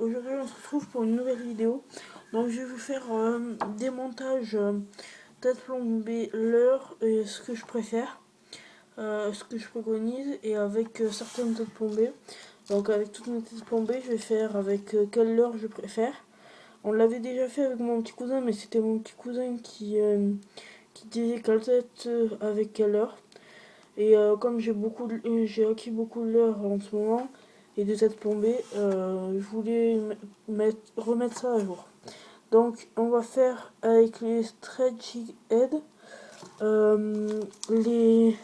aujourd'hui on se retrouve pour une nouvelle vidéo. Donc je vais vous faire des montages tête plombée, l'heure et ce que je préfère, ce que je préconise et avec certaines têtes plombées. Donc avec toutes mes têtes plombées, je vais faire avec quelle heure je préfère. On l'avait déjà fait avec mon petit cousin, mais c'était mon petit cousin qui disait quelle tête avec quelle heure. Et comme j'ai acquis beaucoup de l'heure en ce moment et des têtes plombées, je voulais remettre ça à jour. Donc on va faire avec les Stretchy Head, les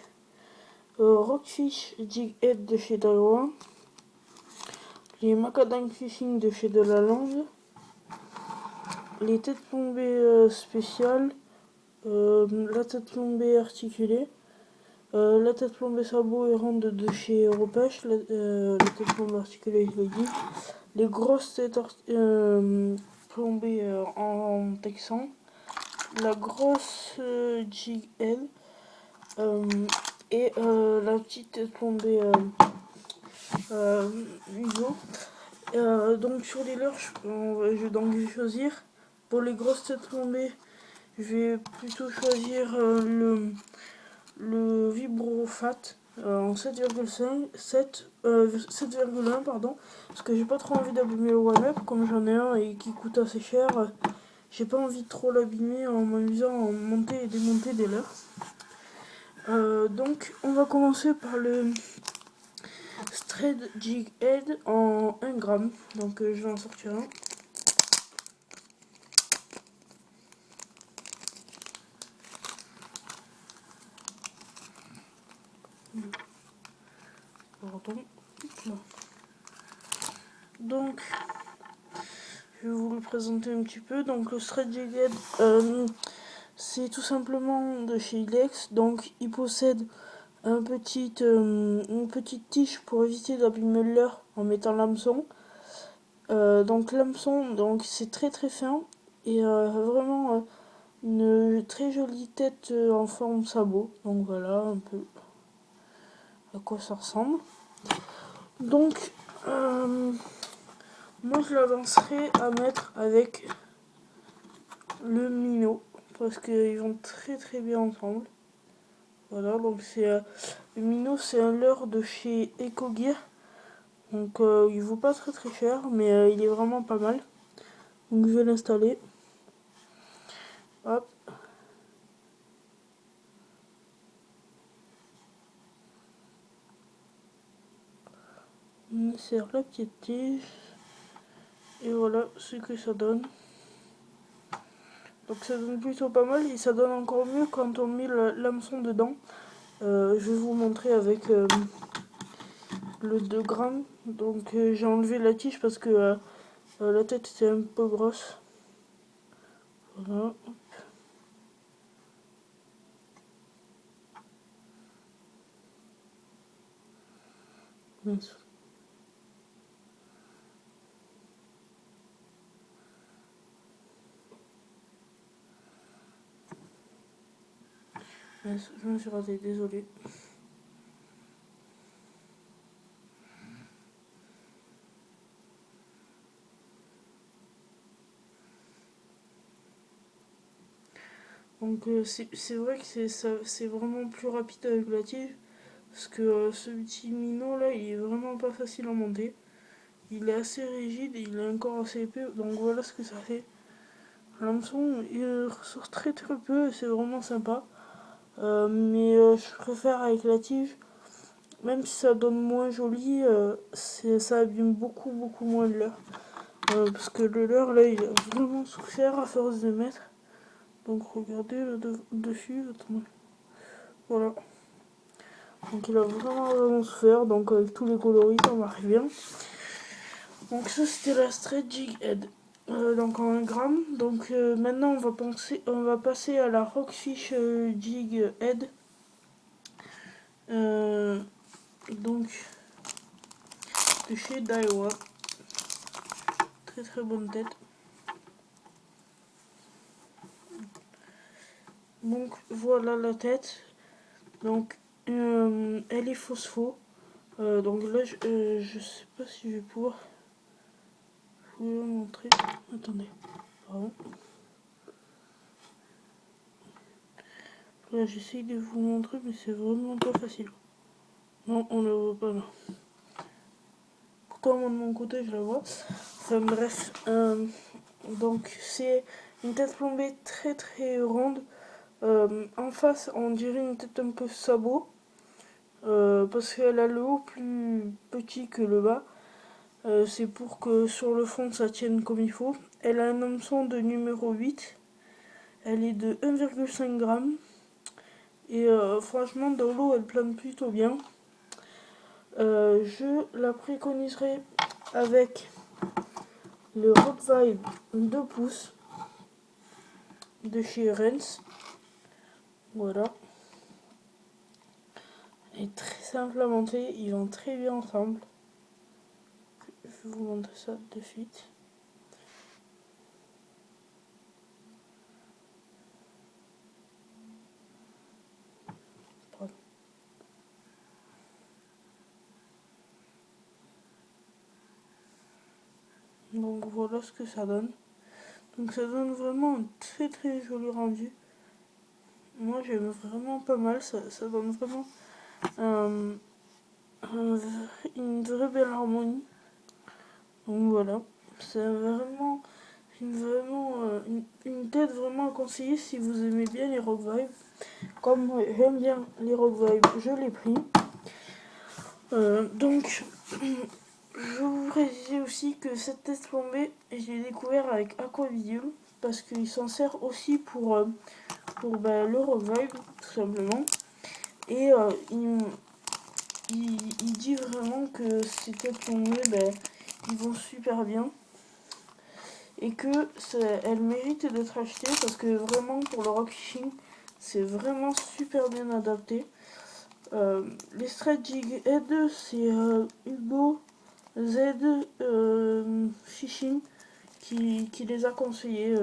Rockfish Jig Head de chez Daiwa, les Macadam Fishing de chez Delaland, les têtes plombées spéciales, la tête plombée articulée, la tête plombée sabot et ronde de chez Europêche, la tête plombée articulée, je l'ai dit, les grosses têtes plombées en texan, la grosse jig head et la petite tête plombée Uso. Donc sur les leurres, je vais choisir. Pour les grosses têtes plombées, je vais plutôt choisir le Vibro Fat en 7,1 pardon, parce que j'ai pas trop envie d'abîmer le one-up, comme j'en ai un et qui coûte assez cher. J'ai pas envie de trop l'abîmer en m'amusant à monter et démonter des leurres. Donc on va commencer par le Thread Jig Head en 1 gramme. Donc je vais en sortir un. Pardon. Donc je vais vous le présenter un petit peu. Donc le Thread Jig Head, c'est tout simplement de chez Ilex. Donc il possède une petite tige pour éviter d'abîmer le leurre en mettant l'hameçon. Donc l'hameçon, donc c'est très très fin et vraiment une très jolie tête en forme sabot. Donc voilà un peu à quoi ça ressemble. Donc moi je l'avancerai à mettre avec le minnow parce qu'ils vont très très bien ensemble. Voilà, donc le minnow, c'est un leurre de chez Ecogear. Donc il vaut pas très très cher, mais il est vraiment pas mal. Donc je vais l'installer. Hop. On insère la petite tige. Et voilà ce que ça donne. Donc ça donne plutôt pas mal et ça donne encore mieux quand on met l'hameçon dedans. Je vais vous montrer avec le 2 grammes. Donc j'ai enlevé la tige parce que la tête était un peu grosse. Voilà. Mince. Mince, je me suis raté, désolé. Donc c'est vrai que c'est vraiment plus rapide avec la tige. Parce que ce petit minot là, il est vraiment pas facile à monter. Il est assez rigide et il est encore assez épais. Donc voilà ce que ça fait. L'hameçon, il ressort très très peu et c'est vraiment sympa. Mais je préfère avec la tige. Même si ça donne moins joli, ça abîme beaucoup beaucoup moins le leurre. Parce que le leurre là, il a vraiment souffert à force de mettre. Donc regardez là dessus, attendez. Voilà. Donc il a vraiment souffert. Donc avec tous les coloris, ça marche bien. Donc ça c'était la Straight Jig Head. Donc en 1 gramme. Donc maintenant on va passer à la Rockfish Jig Head. Donc de chez Daiwa. Très très bonne tête. Donc voilà la tête. Donc elle est phospho. Donc là je sais pas si je vais pouvoir voulais vous montrer. Attendez. Pardon. Là, j'essaye de vous montrer, mais c'est vraiment pas facile. Non, on ne voit pas là. Pourtant, moi de mon côté, je la vois. Enfin, bref. Donc, c'est une tête plombée très très ronde. En face, on dirait une tête un peu sabot. Parce qu'elle a le haut plus petit que le bas. C'est pour que sur le fond, ça tienne comme il faut. Elle a un hameçon de numéro 8. Elle est de 1,5 g. Et franchement, dans l'eau, elle plane plutôt bien. Je la préconiserai avec le Rock Vibe 2 pouces de chez Rennes. Voilà. Elle est très simple à monter, ils vont très bien ensemble. Je vais vous montrer ça de suite. Pardon. Donc voilà ce que ça donne. Donc ça donne vraiment un très très joli rendu. Moi j'aime vraiment pas mal, ça donne vraiment une vraie belle harmonie. Donc voilà, c'est vraiment une tête vraiment à conseiller si vous aimez bien les rock vibes. Comme j'aime bien les rock vibes, je l'ai pris. Donc je vous précise aussi que cette tête plombée, je l'ai découvert avec Aquavium parce qu'il s'en sert aussi pour le rock vibe tout simplement. Et il dit vraiment que ces têtes plombées, ils vont super bien. Et que elle mérite d'être achetée parce que vraiment pour le rock fishing, c'est vraiment super bien adapté. Les Stretch Jig Head, c'est Hugo Z Fishing qui les a conseillés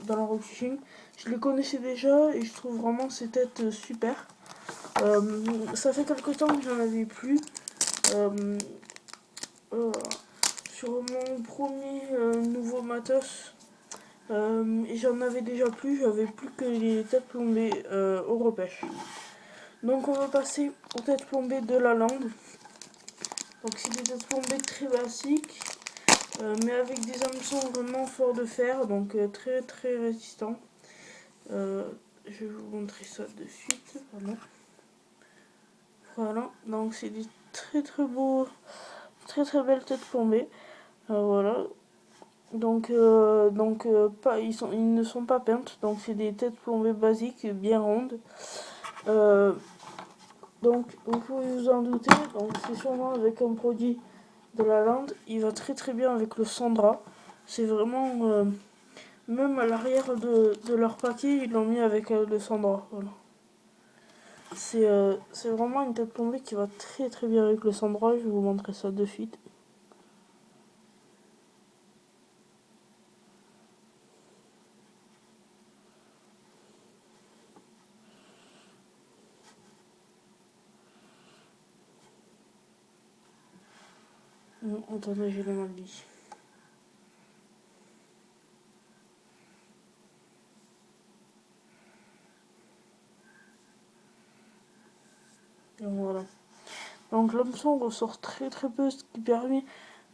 dans le rock fishing. Je les connaissais déjà et je trouve vraiment ces têtes super. Ça fait quelque temps que j'en avais plus. Euh, sur mon premier nouveau matos, et j'en avais déjà plus, j'avais plus que les têtes plombées au repêche. Donc on va passer aux têtes plombées de la lande. Donc c'est des têtes plombées très basiques, mais avec des hameçons vraiment forts de fer, donc très très résistants. Je vais vous montrer ça de suite. Voilà, donc c'est des très très beaux, très très belles têtes plombées. Voilà. Donc ils ne sont pas peintes, donc c'est des têtes plombées basiques, bien rondes. Donc vous pouvez vous en douter, donc c'est sûrement avec un produit de la lande. Il va très très bien avec le Sandra. C'est vraiment, même à l'arrière de leur paquet, ils l'ont mis avec le Sandra. Voilà. C'est vraiment une tête plombée qui va très très bien avec le Sandra. Je vais vous montrer ça de suite. Non, attendez, j'ai le mal dit. Donc voilà. Donc l'hameçon ressort très très peu, ce qui permet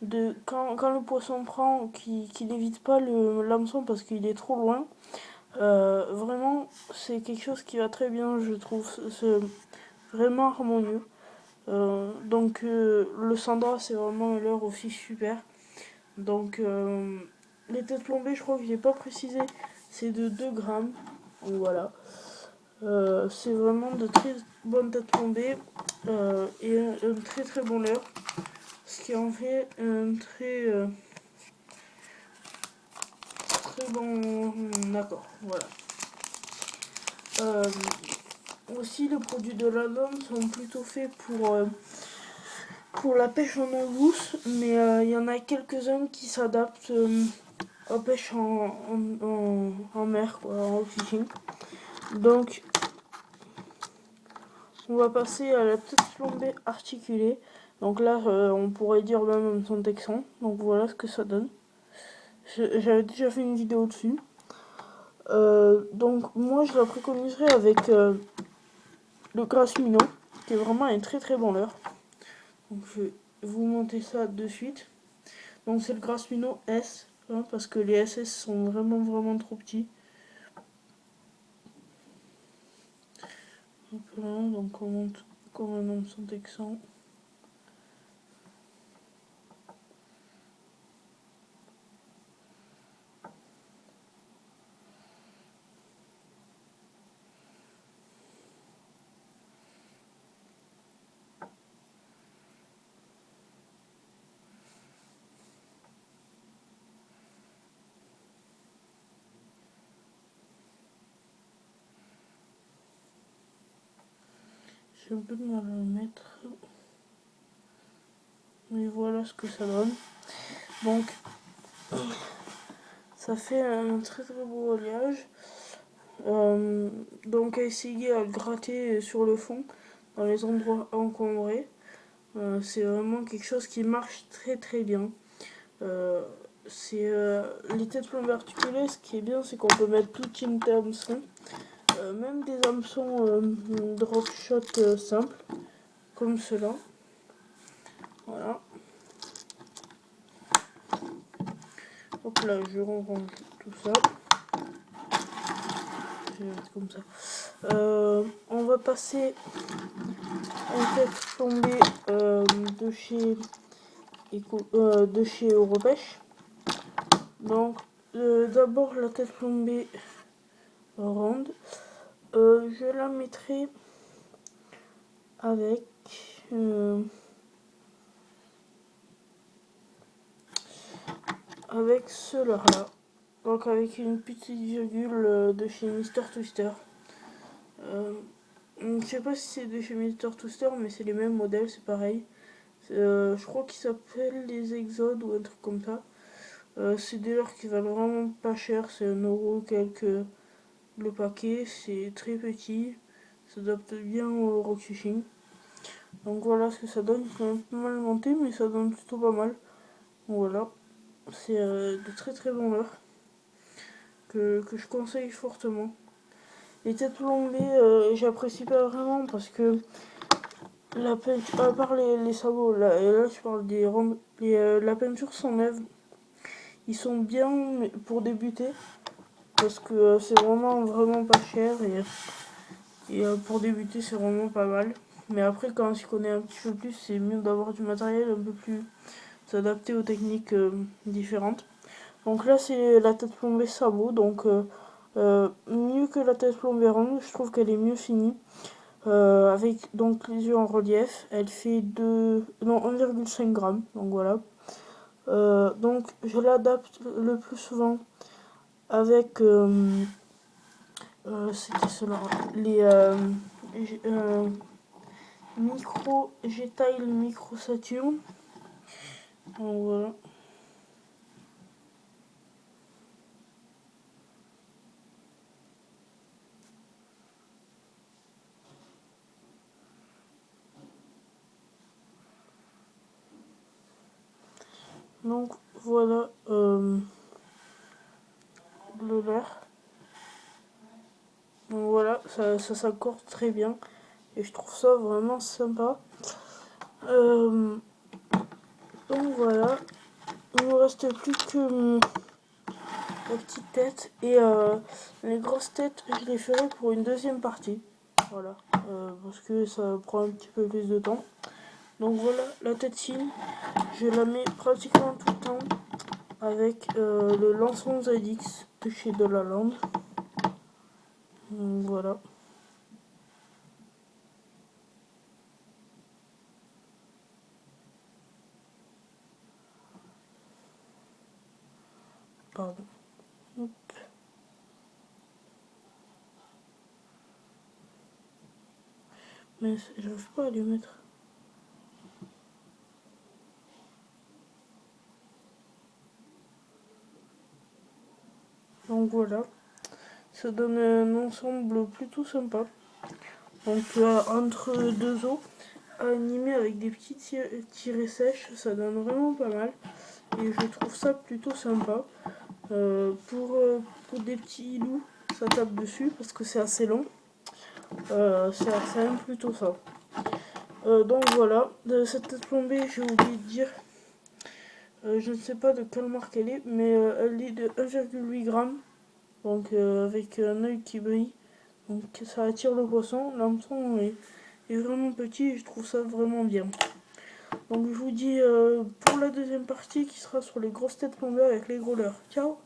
de quand le poisson prend, qu'il n'évite pas l'hameçon parce qu'il est trop loin. Vraiment, c'est quelque chose qui va très bien, je trouve. C'est vraiment harmonieux. Donc le Sandra, c'est vraiment un leurre aussi super. Donc les têtes plombées, je crois que j'ai pas précisé, c'est de 2 grammes. Donc voilà. C'est vraiment de très bonnes têtes plombées et un très très bon leurre. Ce qui en fait un très bon accord. Voilà. Aussi, les produits de la lande sont plutôt faits pour la pêche en eau douce, mais il y en a quelques-uns qui s'adaptent à pêche en mer, quoi, en fishing. Donc, on va passer à la tête plombée articulée. Donc là, on pourrait dire même son texan. Donc voilà ce que ça donne. J'avais déjà fait une vidéo dessus. Donc moi je la préconiserais avec le Grass Mino, qui est vraiment un très très bon leurre. Donc je vais vous monter ça de suite. Donc c'est le Grass Mino S, hein, parce que les SS sont vraiment trop petits. Donc on monte comme un hameçon texan. J'ai un peu de mal à le mettre. Mais voilà ce que ça donne. Donc ça fait un très très beau reliage. Donc à essayer à gratter sur le fond dans les endroits encombrés. C'est vraiment quelque chose qui marche très très bien. C'est les têtes plombées articulées, ce qui est bien, c'est qu'on peut mettre tout type d'hameçon, même des hameçons drop shot simples, comme cela. Voilà. Hop là, je range tout ça. Je vais mettre comme ça. On va passer une tête plombée de chez Europêche. Donc, d'abord la tête plombée ronde. Je la mettrai avec ce leurre là. Donc avec une petite virgule de chez Mister Twister. Je sais pas si c'est de chez Mister Twister, mais c'est les mêmes modèles, c'est pareil. Je crois qu'ils s'appellent les Exodes ou un truc comme ça. C'est des leurres qui valent vraiment pas cher, c'est 1€ quelques le paquet, c'est très petit, ça s'adapte bien au rock fishing. Donc voilà ce que ça donne, c'est un peu mal monté, mais ça donne plutôt pas mal. Donc voilà, c'est de très très bons leurres que je conseille fortement. Les têtes plombées, j'apprécie pas vraiment parce que la peinture, à part les sabots, là, et là je parle des rondes, la peinture s'enlève. Ils sont bien pour débuter parce que c'est vraiment pas cher et pour débuter c'est vraiment pas mal. Mais après quand on s'y connaît un petit peu plus, c'est mieux d'avoir du matériel un peu plus adapté aux techniques différentes. Donc là c'est la tête plombée sabot, donc mieux que la tête plombée ronde, je trouve qu'elle est mieux finie. Avec donc les yeux en relief, elle fait 1,5 g, donc voilà. Donc je l'adapte le plus souvent avec c'était cela, les micro G-Tile Micro Saturn. Donc voilà. Donc voilà le leurre. Donc voilà, ça s'accorde très bien et je trouve ça vraiment sympa. Donc voilà, il ne me reste plus que la petite tête et les grosses têtes, je les ferai pour une deuxième partie. Voilà, parce que ça prend un petit peu plus de temps. Donc voilà, la tête fine, je la mets pratiquement tout le temps avec le Lançon ZX de chez Delaland. Donc voilà. Pardon. Hop. Mais j'arrive pas à les mettre. Donc voilà, ça donne un ensemble plutôt sympa. Donc entre deux os, animé avec des petits tirets sèches, ça donne vraiment pas mal. et je trouve ça plutôt sympa. Pour des petits loups, ça tape dessus parce que c'est assez long. Ça aime plutôt ça. Donc voilà, de cette tête plombée, j'ai oublié de dire, je ne sais pas de quelle marque elle est, mais elle est de 1,8 g, donc avec un œil qui brille, donc ça attire le poisson. L'hameçon est vraiment petit et je trouve ça vraiment bien. Donc je vous dis pour la deuxième partie qui sera sur les grosses têtes plombées avec les gros leurres. Ciao!